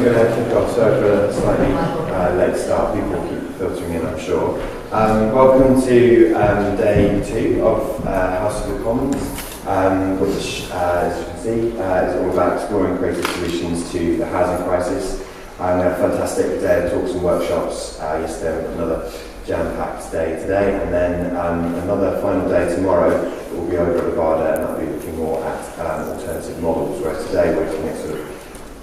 we're going to kick off. Sorry for a slightly late start. People keep filtering in, I'm sure. Welcome to day 2 of House of the Commons, which, as you can see, is all about exploring creative solutions to the housing crisis. We had a fantastic day of talks and workshops yesterday, another jam-packed day today, and then another final day tomorrow that will be over at the Barda, and that'll be looking more at alternative models, whereas today we're looking at sort of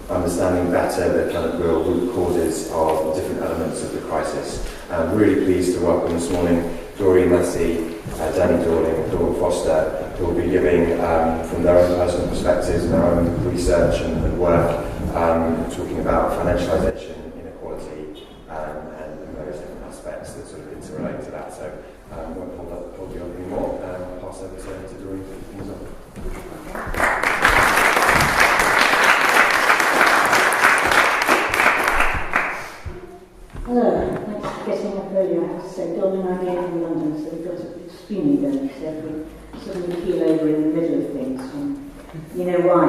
understanding better the kind of real root causes of different elements of the crisis. I'm really pleased to welcome this morning Doreen Massey, Danny Dorling and Dawn Foster, who will be giving from their own personal perspectives and their own research and work, talking about financialisation, inequality, and various different aspects that sort of interrelate to that. So I won't hold you up anymore. I'll pass over to Doreen to kick things off. Hello, thanks for getting up earlier. I have to say, Dawn and I came from London, so we've got up extremely early, so if we suddenly keel over in the middle of things, you know why.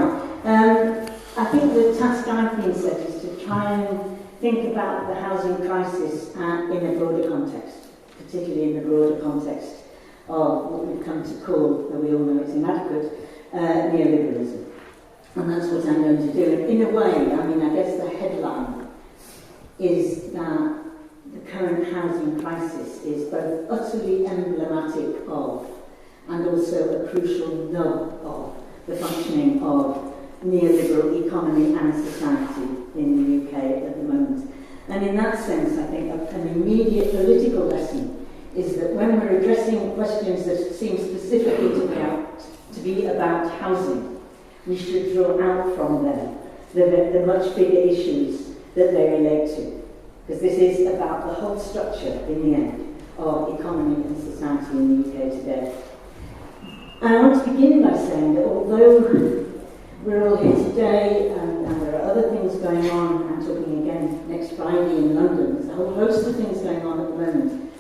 I think the task I've been set is to try and think about the housing crisis in a broader context, particularly in the broader context of what we've come to call, though we all know it's inadequate, neoliberalism. And that's what I'm going to do. And in a way, I mean, I guess the headline is that the current housing crisis is both utterly emblematic of and also a crucial nub of the functioning of neoliberal economy and society in the UK at the moment. And in that sense, I think an immediate political lesson is that when we're addressing questions that seem specifically to be about housing, we should draw out from them the much bigger issues that they relate to. Because this is about the whole structure, in the end, of economy and society in the UK today. And I want to begin by saying that although we're all here today and there are other things going on, I'm talking again next Friday in London, there's a whole host of things going on at the moment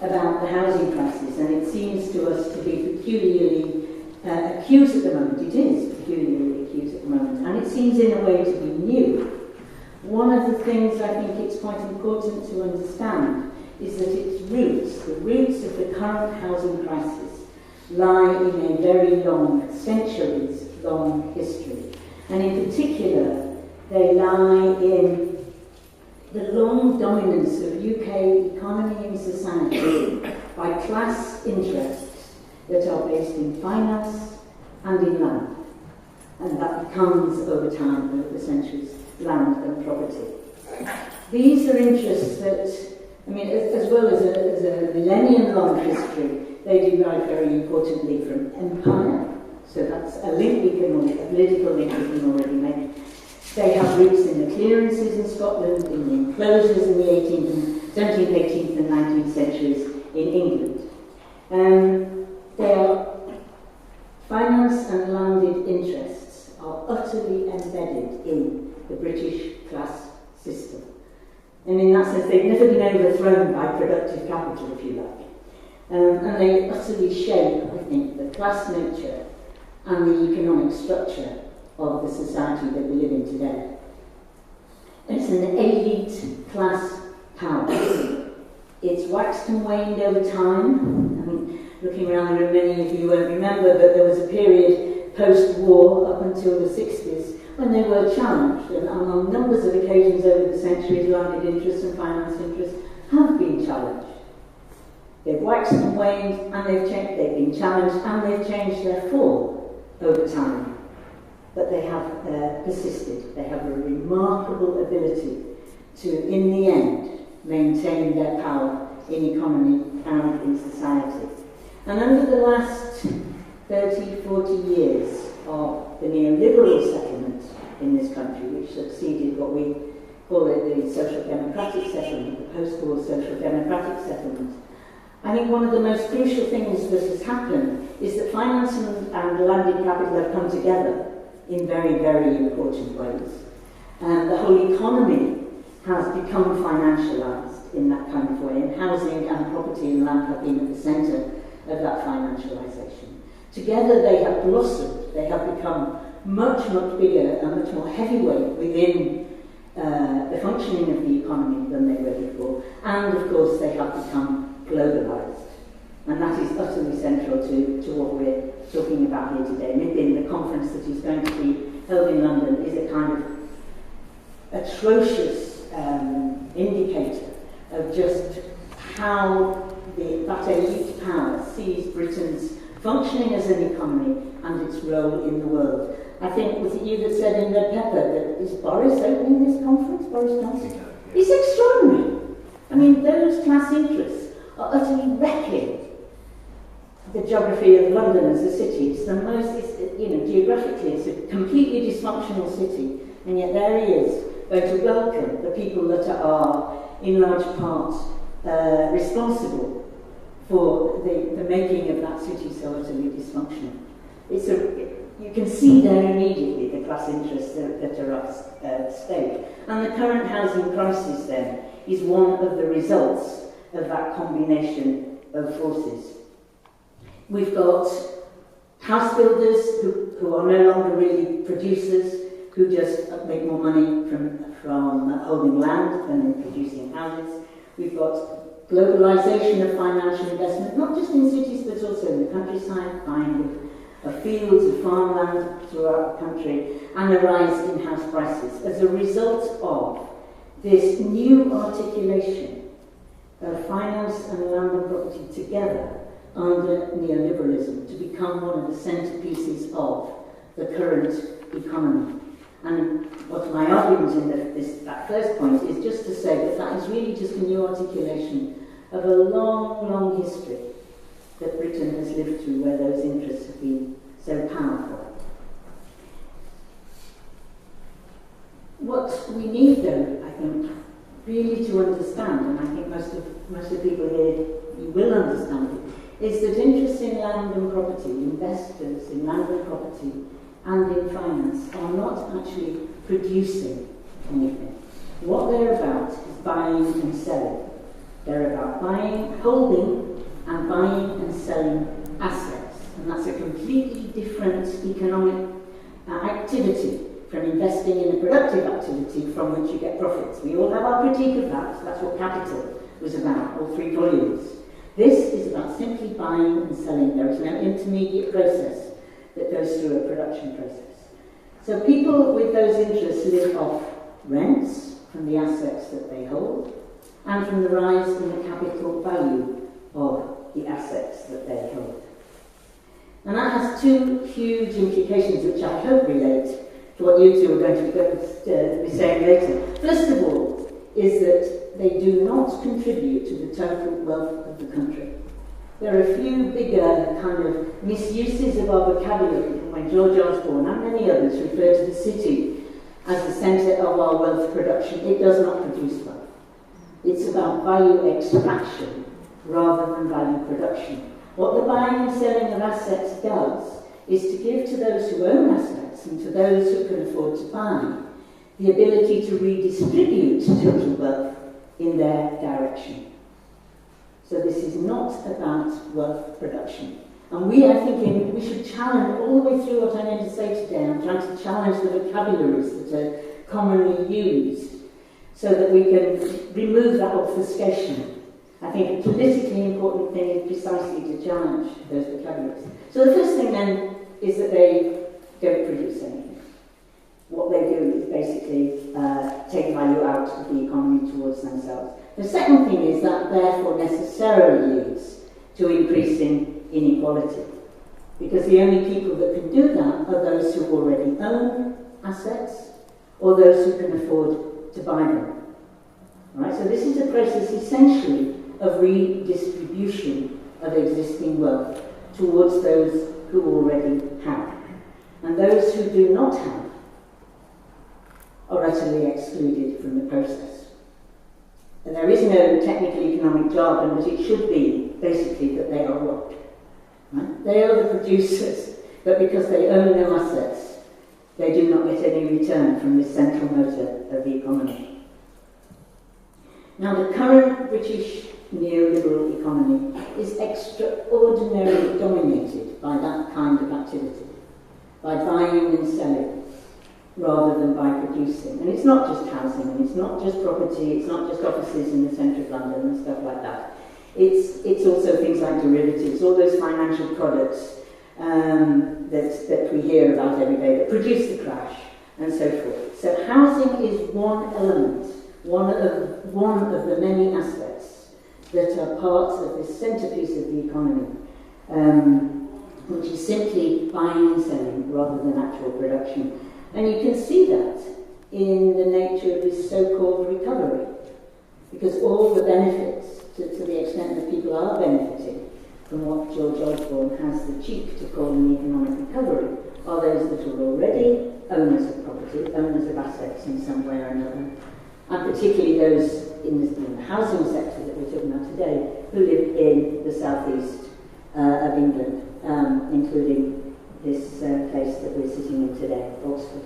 about the housing crisis, and it seems to us to be peculiarly acute at the moment. It is peculiarly acute at the moment, and it seems in a way to be new. One of the things I think it's quite important to understand is that its roots, the roots of the current housing crisis, lie in a very long, centuries-long history. And in particular, they lie in the long dominance of UK economy and society by class interests that are based in finance and in land. And that becomes, over time, over the centuries, land and property. These are interests that, I mean, as well as a millennium-long history, they derive very importantly from empire. So that's a link we can already, a political link we can already make. They have roots in the clearances in Scotland, in the enclosures in the 17th, 18th and 19th centuries in England. Their finance and landed interests are utterly embedded in the British class system. And in that sense, they've never been overthrown by productive capital, if you like. And they utterly shape, I think, the class nature and the economic structure of the society that we live in today. It's an elite class power. It's waxed and waned over time. I mean, looking around the room, many of you won't remember, but there was a period post-war up until the 60s when they were challenged, and on numbers of occasions over the centuries, landed interests and finance interests have been challenged. They've waxed and waned, and they've been challenged, and they've changed their form over time. But they have persisted. They have a remarkable ability to, in the end, maintain their power in economy and in society. And over the last 30, 40 years of the neoliberal settlement in this country, which succeeded what we call it the social democratic settlement, the post-war social democratic settlement, I think one of the most crucial things that has happened is that finance and landed capital have come together in very, very important ways. And the whole economy has become financialised in that kind of way, and housing and property and land have been at the centre of that financialisation. Together they have blossomed, they have become much, much bigger and much more heavyweight within the functioning of the economy than they were before, and of course they have become globalised. And that is utterly central to what we're talking about here today. MIPIM, the conference that is going to be held in London, is a kind of atrocious indicator of just how that elite power sees Britain's functioning as an economy and its role in the world. I think, was it you that said in Red Pepper that is Boris opening this conference? Boris Johnson? It's extraordinary. I mean, those class interests are utterly wrecking the geography of London as a city. It's the most, geographically, it's a completely dysfunctional city, and yet there he is, going to welcome the people that are, in large part, responsible for the making of that city so utterly dysfunctional. You can see there immediately the class interests that are at stake. And the current housing crisis, then, is one of the results of that combination of forces. We've got house builders who are no longer really producers, who just make more money from holding land than in producing houses. We've got globalisation of financial investment, not just in cities but also in the countryside, buying of fields and farmland throughout the country, and a rise in house prices as a result of this new articulation of finance and land and property together under neoliberalism to become one of the centerpieces of the current economy. And what my argument in that first point is just to say that that is really just a new articulation of a long, long history that Britain has lived through where those interests have been so powerful. What we need, though, I think, really to understand, and I think most of the people here you will understand it, is that interests in land and property, investors in land and property and in finance are not actually producing anything. What they're about is buying and selling. They're about buying, holding and buying and selling assets. And that's a completely different economic activity from investing in a productive activity from which you get profits. We all have our critique of that. That's what Capital was about, all 3 volumes. This is about simply buying and selling. There is no intermediate process that goes through a production process. So people with those interests live off rents from the assets that they hold and from the rise in the capital value of the assets that they hold. And that has 2 huge implications which I hope relate to what you two are going to be saying later. First of all, is that they do not contribute to the total wealth of the country. There are a few bigger kind of misuses of our vocabulary from when George Osborne and many others refer to the city as the centre of our wealth production. It does not produce wealth. It's about value extraction rather than value production. What the buying and selling of assets does is to give to those who own assets and to those who can afford to buy the ability to redistribute total wealth in their direction. So this is not about wealth production. And we are thinking we should challenge all the way through what I'm going to say today. I'm trying to challenge the vocabularies that are commonly used so that we can remove that obfuscation. I think a politically important thing is precisely to challenge those vocabularies. So the first thing then is that they don't produce anything. What they do is basically take value out of the economy towards themselves. The second thing is that therefore necessarily leads to increasing inequality. Because the only people that can do that are those who already own assets or those who can afford to buy them. Right? So this is a process essentially of redistribution of existing wealth towards those who already have. And those who do not have are utterly excluded from the process. And there is no technical economic jargon, but it should be basically that they are what? Right? They are the producers, but because they own no assets, they do not get any return from this central motor of the economy. Now, the current British neoliberal economy is extraordinarily dominated by that kind of activity, by buying and selling. rather than by producing. And it's not just housing, and it's not just property, it's not just offices in the centre of London and stuff like that. It's also things like derivatives, all those financial products that we hear about every day that produce the crash and so forth. So housing is one element, one of the many aspects that are parts of this centrepiece of the economy, which is simply buying and selling rather than actual production. And you can see that in the nature of this so-called recovery, because all the benefits, to the extent that people are benefiting from what George Osborne has the cheek to call an economic recovery, are those that are already owners of property, owners of assets in some way or another, and particularly those in the housing sector that we're talking about today, who live in the southeast of England, including this place that we're sitting in today, Oxford.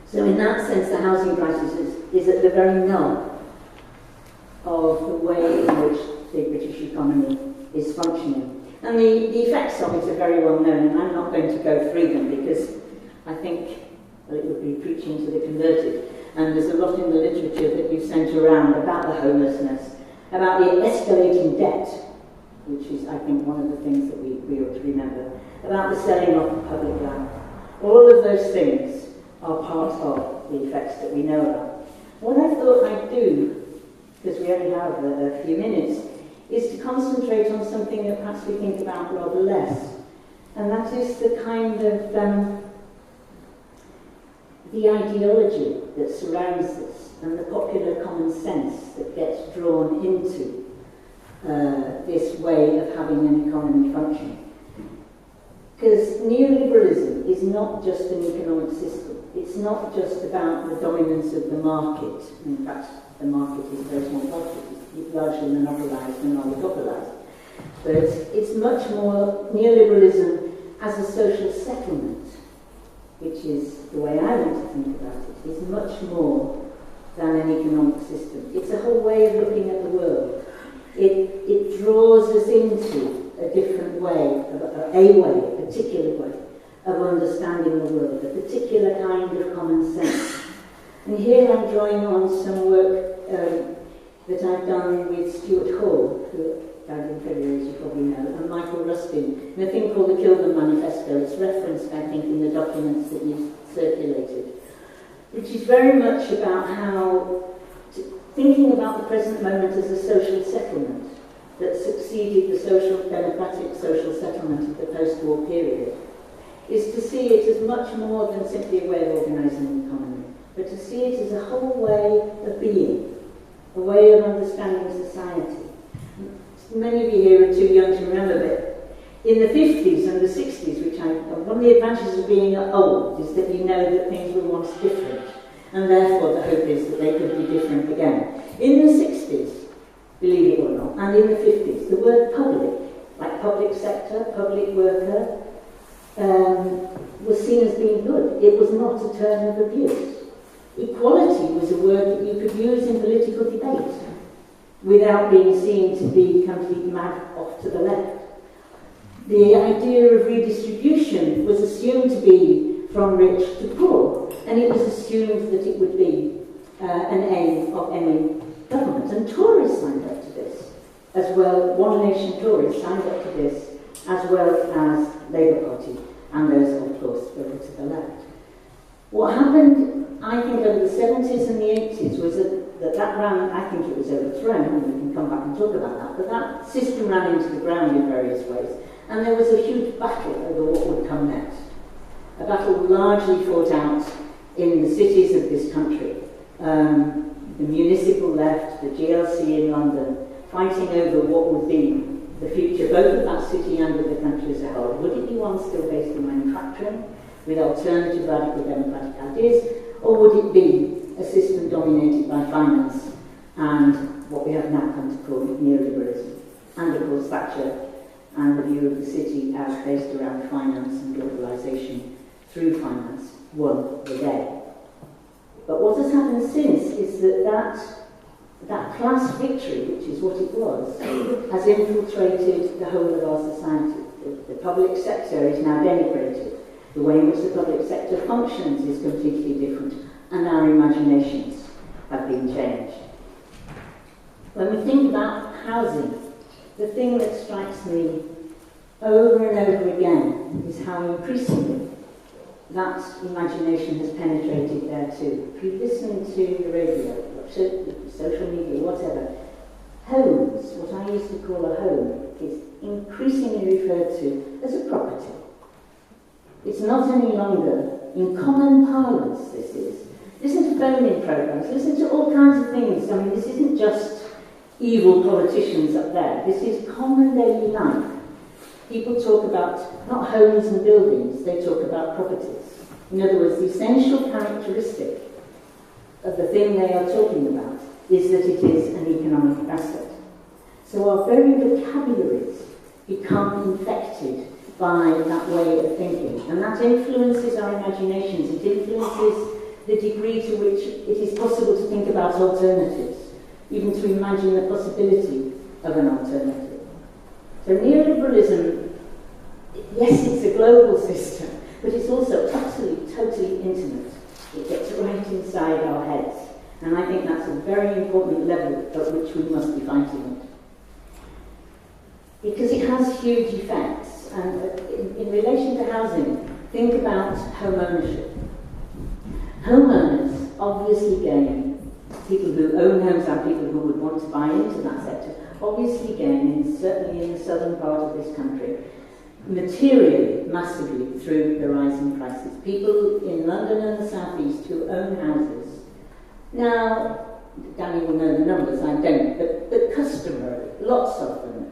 So in that sense, the housing crisis is at the very nub of the way in which the British economy is functioning. And the effects of it are very well known, and I'm not going to go through them because I think it would be preaching to the converted. And there's a lot in the literature that you've sent around about the homelessness, about the escalating debt, which is, I think, one of the things that we ought to remember, about the selling of public land. All of those things are part of the effects that we know about. What I thought I'd do, because we only have a few minutes, is to concentrate on something that perhaps we think about rather less, and that is the kind of the ideology that surrounds this and the popular common sense that gets drawn into this way of having an economy function. Because neoliberalism is not just an economic system. It's not just about the dominance of the market. In fact, the market is a very small part of it. It's largely monopolised and oligopolised. But it's much more neoliberalism as a social settlement, which is the way I want to think about it, is much more than an economic system. It's a whole way of looking at the world. It draws us into a different way, a particular way of understanding the world, a particular kind of common sense. And here I'm drawing on some work that I've done with Stuart Hall, who died in February, as you probably know, and Michael Rustin, in a thing called the Kilburn Manifesto. It's referenced, I think, in the documents that you've circulated, which is very much about how thinking about the present moment as a social settlement that succeeded the democratic social settlement of the post-war period is to see it as much more than simply a way of organising the economy, but to see it as a whole way of being, a way of understanding society. Many of you here are too young to remember, but in the 50s and the 60s, one of the advantages of being old is that you know that things were once different, and therefore the hope is that they could be different again. In the 60s, believe it or not, and in the 50s, the word public, like public sector, public worker, was seen as being good. It was not a term of abuse. Equality was a word that you could use in political debate without being seen to be completely mad off to the left. The idea of redistribution was assumed to be from rich to poor, and it was assumed that it would be an aim of any government. And Tories signed up to this as well. One Nation Tories signed up to this, as well as Labour Party and those, of course, over to the left. What happened, I think, over the 70s and the 80s was that ran, I think it was overthrown, and we can come back and talk about that, but that system ran into the ground in various ways, and there was a huge battle over what would come next. A battle largely fought out in the cities of this country. The municipal left, the GLC in London, fighting over what would be the future, both of that city and of the country as a whole. Would it be one still based on manufacturing, with alternative radical democratic ideas, or would it be a system dominated by finance and what we have now come to call neoliberalism? And of course Thatcher and the view of the city as based around finance and globalisation through finance won the day. But what has happened since is that class victory, which is what it was, has infiltrated the whole of our society. The public sector is now denigrated. The way in which the public sector functions is completely different, and our imaginations have been changed. When we think about housing, the thing that strikes me over and over again is how increasingly that imagination has penetrated there too. If you listen to the radio, social media, whatever, homes, what I used to call a home, is increasingly referred to as a property. It's not any longer, in common parlance this is. Listen to phone-in programs, listen to all kinds of things. I mean, this isn't just evil politicians up there. This is common daily life. People talk about not homes and buildings, they talk about properties. In other words, the essential characteristic of the thing they are talking about is that it is an economic asset. So our very vocabularies become infected by that way of thinking. And that influences our imaginations. It influences the degree to which it is possible to think about alternatives, even to imagine the possibility of an alternative. So neoliberalism, yes, it's a global system, but it's also totally intimate. It gets right inside our heads. And I think that's a very important level at which we must be fighting it. Because it has huge effects. And in relation to housing, think about home ownership. Homeowners obviously gain, people who own homes and people who would want to buy into that sector, obviously gain, certainly in the southern part of this country, materially, massively through the rising prices. People in London and the South East who own houses. Now, Danny will know the numbers, I don't, but customarily, lots of them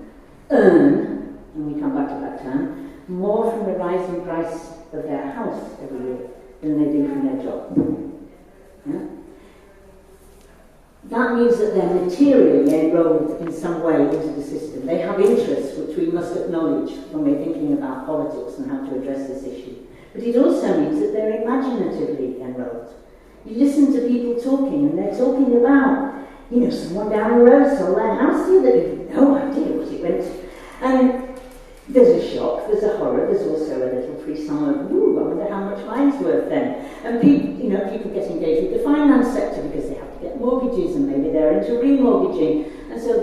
earn, and we come back to that term, more from the rising price of their house every year than they do from their job. Yeah? That means that they're materially enrolled in some way into the system. They have interests which we must acknowledge when we're thinking about politics and how to address this issue. But it also means that they're imaginatively enrolled. You listen to people talking, and they're talking about, someone down the road sold their house the other day. You have no idea what it went to. And there's a shock, there's a horror, there's also a little frisson of, ooh, I wonder how much mine's worth then. And people get engaged with the finance sector because they have to get mortgages, and maybe they're into remortgaging. And so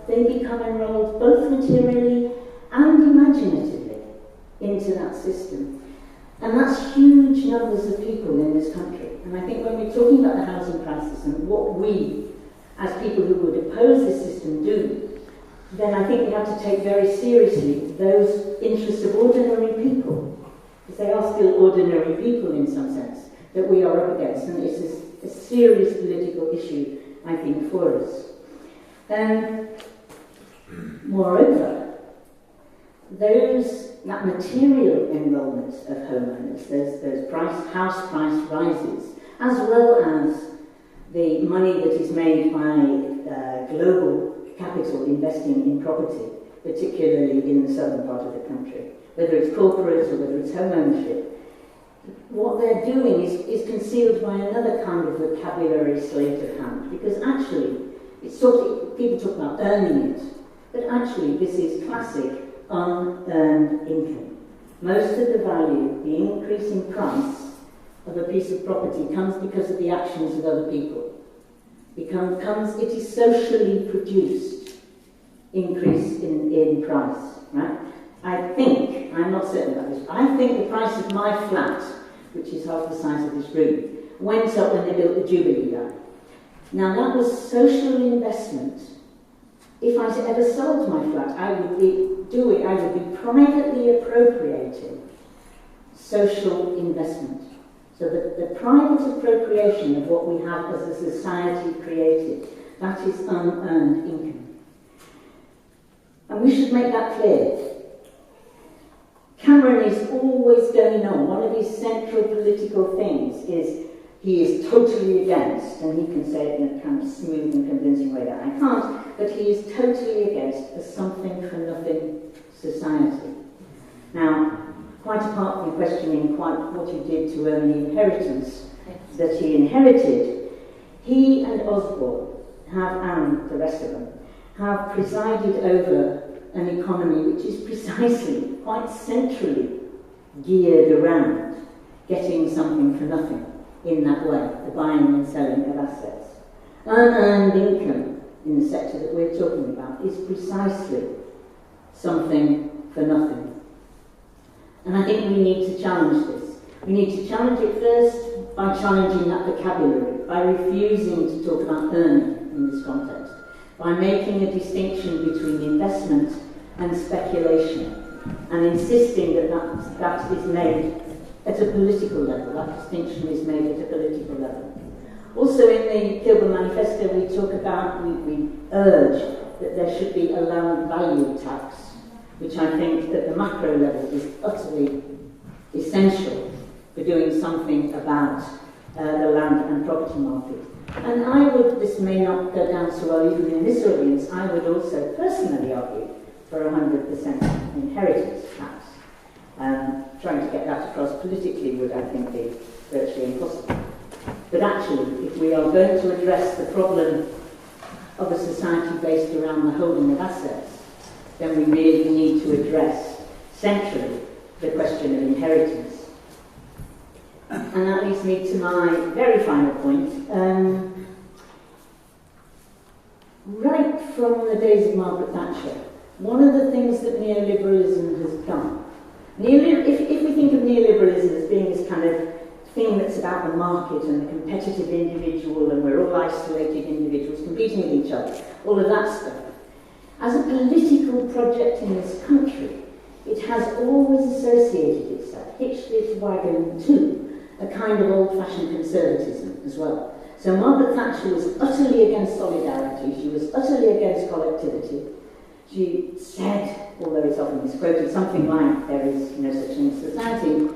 they become enrolled both materially and imaginatively into that system. And that's huge numbers of people in this country. And I think when we're talking about the housing crisis and what we, as people who would oppose this system, do, then I think we have to take very seriously those interests of ordinary people, because they are still ordinary people in some sense, that we are up against. And this is a serious political issue, I think, for us. Moreover, that material enrolment of homeowners, those house price rises, as well as the money that is made by global capital investing in property, particularly in the southern part of the country, whether it's corporate or whether it's home ownership. What they're doing is concealed by another kind of vocabulary sleight of hand, because actually, people talk about earning it, but actually this is classic unearned income. Most of the value, the increasing price of a piece of property comes because of the actions of other people. It is socially produced increase in price, right? I'm not certain about this, but I think the price of my flat, which is half the size of this room, went up when they built the Jubilee line. Now that was social investment. If I ever sold my flat, I would be privately appropriating social investment. So the private appropriation of what we have as a society created, that is unearned income. And we should make that clear. Cameron is always going on. One of his central political things is he is totally against, and he can say it in a kind of smooth and convincing way that I can't, but he is totally against a something-for-nothing society. Now, quite apart from questioning quite what he did to earn the inheritance that he inherited, he and Osborne and the rest of them, have presided over an economy which is precisely, quite centrally geared around getting something for nothing in that way, the buying and selling of assets. Unearned income in the sector that we're talking about is precisely something for nothing. And I think we need to challenge this. We need to challenge it first by challenging that vocabulary, by refusing to talk about earning in this context, by making a distinction between investment and speculation, and insisting that that is made at a political level, that distinction is made at a political level. Also in the Kilburn Manifesto we urge that there should be a land value tax, which I think at the macro level is utterly essential for doing something about the land and property market. And I would, this may not go down so well even in this audience, I would also personally argue for 100% inheritance tax. Trying to get that across politically would, I think, be virtually impossible. But actually, if we are going to address the problem of a society based around the holding of assets, then we really need to address centrally the question of inheritance. And that leads me to my very final point. Right from the days of Margaret Thatcher, one of the things that neoliberalism has done, if we think of neoliberalism as being this kind of thing that's about the market and the competitive individual and we're all isolated individuals competing with each other, all of that stuff, as a political project in this country, it has always associated itself, hitched its wagon to, a kind of old-fashioned conservatism as well. So Margaret Thatcher was utterly against solidarity, she was utterly against collectivity. She said, although it's often misquoted, something like, there is no such thing as society.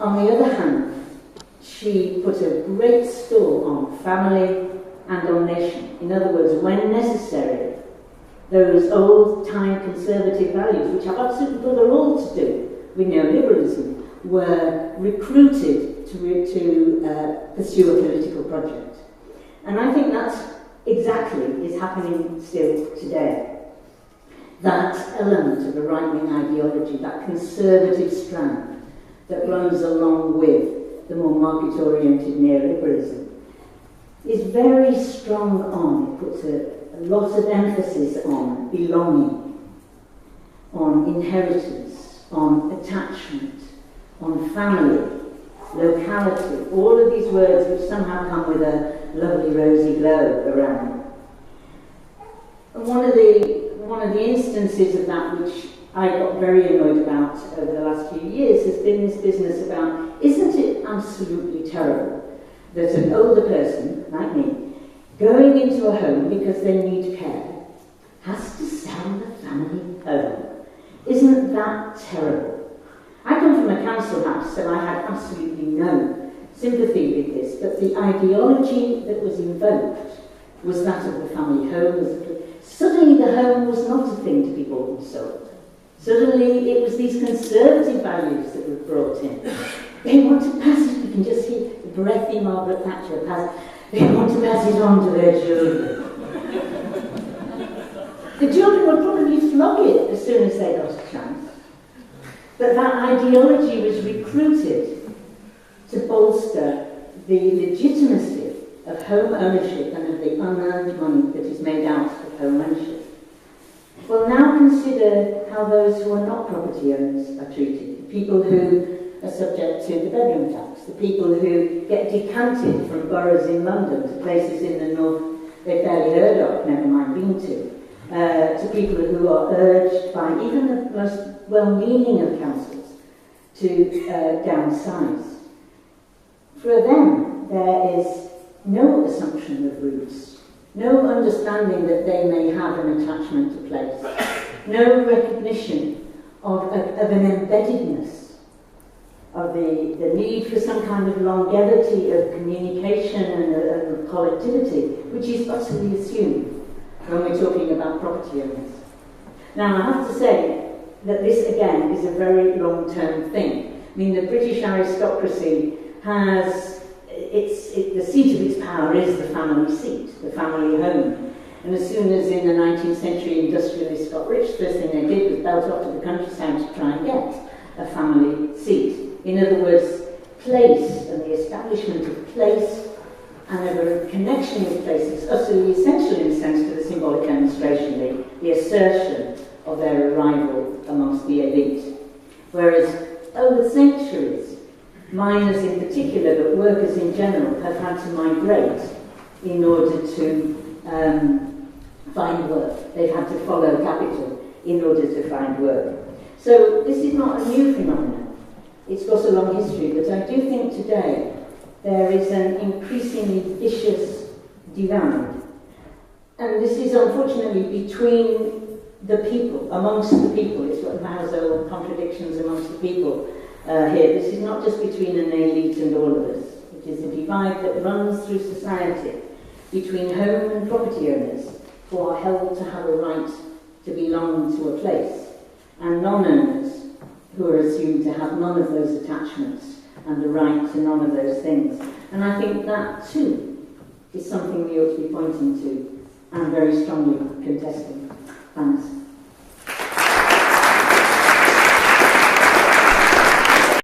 On the other hand, she put a great store on family and on nation. In other words, when necessary, those old-time conservative values, which have absolutely bugger all to do with neoliberalism, were recruited to pursue a political project. And I think that's exactly is happening still today. That element of a right-wing ideology, that conservative strand that runs along with the more market-oriented neoliberalism, is very strong on, it puts a lot of emphasis on belonging, on inheritance, on attachment, on family, locality, all of these words which somehow come with a lovely rosy glow around them. And one of the instances of that which I got very annoyed about over the last few years has been this business about, isn't it absolutely terrible that an older person, like me, going into a home because they need care, has to sell the family home? Isn't that terrible? I come from a council house, so I had absolutely no sympathy with this, but the ideology that was invoked was that of the family home. Suddenly the home was not a thing to be bought and sold. Suddenly it was these conservative values that were brought in. They want to pass it, you can just hear the breathy Margaret Thatcher pass, they want to pass it on to their children. The children would probably flog it as soon as they got a chance. But that ideology was recruited to bolster the legitimacy of home ownership and of the unearned money that is made out of home ownership. Well, now consider how those who are not property owners are treated. The people who are subject to the bedroom tax, the people who get decanted from boroughs in London to places in the north they've barely heard of, never mind been to people who are urged by even the most well-meaning of councils to downsize. For them, there is no assumption of roots, no understanding that they may have an attachment to place, no recognition of an embeddedness, of the need for some kind of longevity of communication and of collectivity, which is utterly assumed when we're talking about property owners. Now, I have to say that this, again, is a very long-term thing. I mean, the British aristocracy has the seat of its power is the family seat, the family home. And as soon as in the 19th century industrialists got rich, the first thing they did was belt off to the countryside to try and get a family seat. In other words, place and the establishment of place and a connection with place is utterly essential in a sense to the symbolic demonstration, the assertion of their arrival amongst the elite. Whereas over centuries, miners in particular, but workers in general, have had to migrate in order to find work. They've had to follow capital in order to find work. So this is not a new phenomenon. It's got a long history, but I do think today there is an increasingly vicious divide. And this is unfortunately between the people, amongst the people. It's what Mao's old contradictions amongst the people here. This is not just between an elite and all of us. It is a divide that runs through society between home and property owners who are held to have a right to belong to a place, and non-owners who are assumed to have none of those attachments and the right to none of those things. And I think that too is something we ought to be pointing to and very strongly contesting. Thanks.